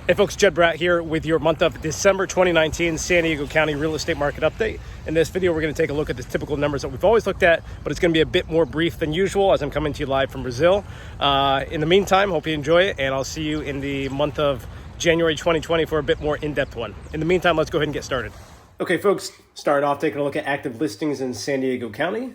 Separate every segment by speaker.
Speaker 1: Hey folks, Jed Bratt here with your month of December 2019 San Diego County real estate market update. In this video, we're going to take a look at the typical numbers that we've always looked at, but it's going to be a bit more brief than usual as I'm coming to you live from Brazil. In the meantime, hope you enjoy it, and I'll see you in the month of January 2020 for a bit more in-depth one. In the meantime, let's go ahead and get started. Okay, folks, start off taking a look at active listings in San Diego County.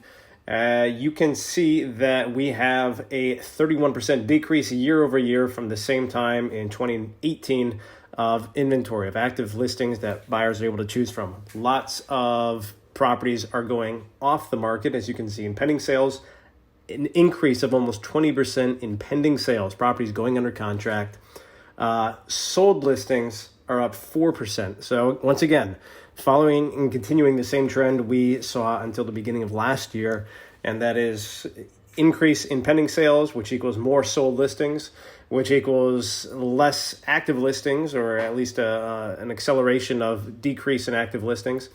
Speaker 1: You can see that we have a 31% decrease year over year from the same time in 2018 of inventory of active listings that buyers are able to choose from. Lots of properties are going off the market, as you can see in pending sales, an increase of almost 20% in pending sales, properties going under contract. Sold listings are up 4%. So once again, following and continuing the same trend we saw until the beginning of last year, and that is increase in pending sales, which equals more sold listings, which equals less active listings, or at least an acceleration of decrease in active listings.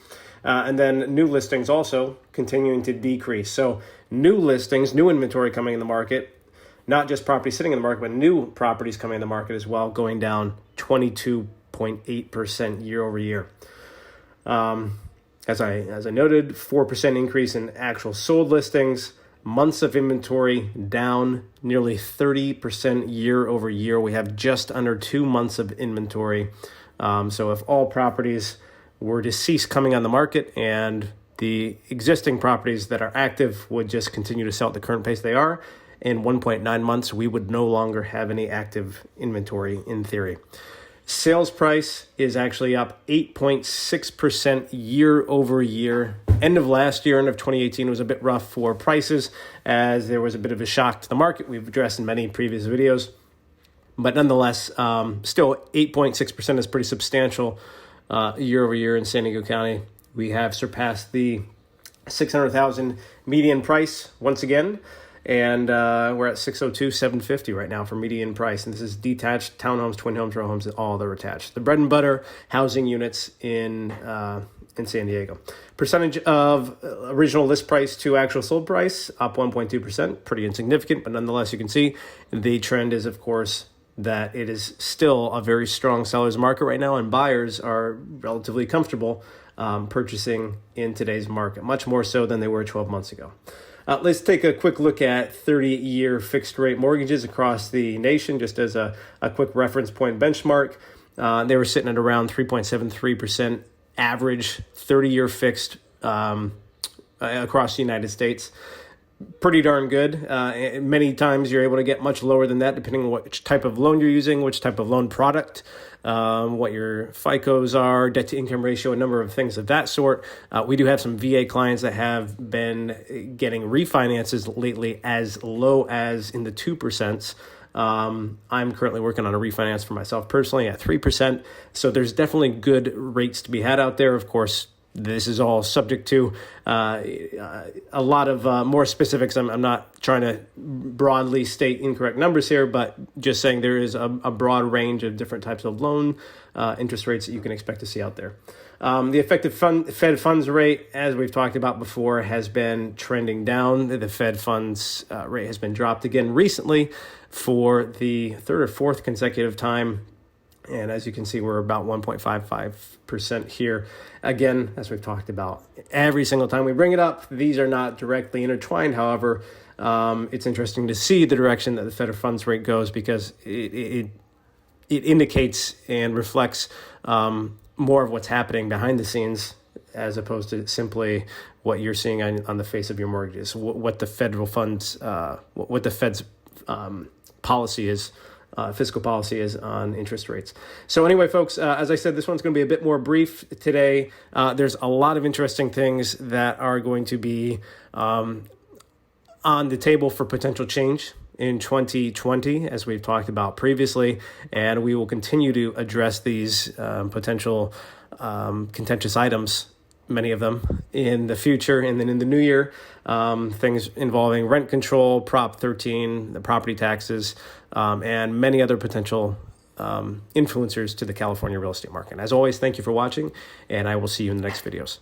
Speaker 1: And then new listings also continuing to decrease. So new listings, new inventory coming in the market, not just properties sitting in the market, but new properties coming in the market as well, going down 22.8% year over year. As I noted, 4% increase in actual sold listings, months of inventory down nearly 30% year over year. We have just under 2 months of inventory. So if all properties were to cease coming on the market and the existing properties that are active would just continue to sell at the current pace they are, in 1.9 months, we would no longer have any active inventory in theory. Sales price is actually up 8.6% year over year. End of last year, end of 2018 was a bit rough for prices as there was a bit of a shock to the market. We've addressed in many previous videos. But nonetheless, still 8.6% is pretty substantial year over year in San Diego County. We have surpassed the $600,000 median price once again. And we're at $602,750 right now for median price. And this is detached townhomes, twin homes, row homes, all that are attached. The bread and butter housing units in San Diego. Percentage of original list price to actual sold price, up 1.2%. Pretty insignificant, but nonetheless, you can see the trend is, of course, that it is still a very strong seller's market right now, and buyers are relatively comfortable purchasing in today's market, much more so than they were 12 months ago. Let's take a quick look at 30-year fixed-rate mortgages across the nation, just as a quick reference point benchmark. They were sitting at around 3.73% average 30-year fixed across the United States. Pretty darn good. Many times you're able to get much lower than that, depending on which type of loan you're using, which type of loan product, what your FICOs are, debt to income ratio, a number of things of that sort. We do have some VA clients that have been getting refinances lately as low as in the 2%. I'm currently working on a refinance for myself personally at 3%. So there's definitely good rates to be had out there. Of course, this is all subject to a lot of more specifics. I'm not trying to broadly state incorrect numbers here, but just saying there is a broad range of different types of loan interest rates that you can expect to see out there. The effective Fed funds rate, as we've talked about before, has been trending down. The Fed funds rate has been dropped again recently for the third or fourth consecutive time. And as you can see, we're about 1.55% here. Again, as we've talked about every single time we bring it up, these are not directly intertwined. However, it's interesting to see the direction that the Fed funds rate goes because it indicates and reflects more of what's happening behind the scenes as opposed to simply what you're seeing on the face of your mortgages, what the federal funds, what the Fed's policy is. Fiscal policy is on interest rates. So anyway, folks, as I said, this one's going to be a bit more brief today. There's a lot of interesting things that are going to be on the table for potential change in 2020, as we've talked about previously, and we will continue to address these potential contentious items, many of them, in the future. And then in the new year, things involving rent control, Prop 13, the property taxes, and many other potential influencers to the California real estate market. As always, thank you for watching, and I will see you in the next videos.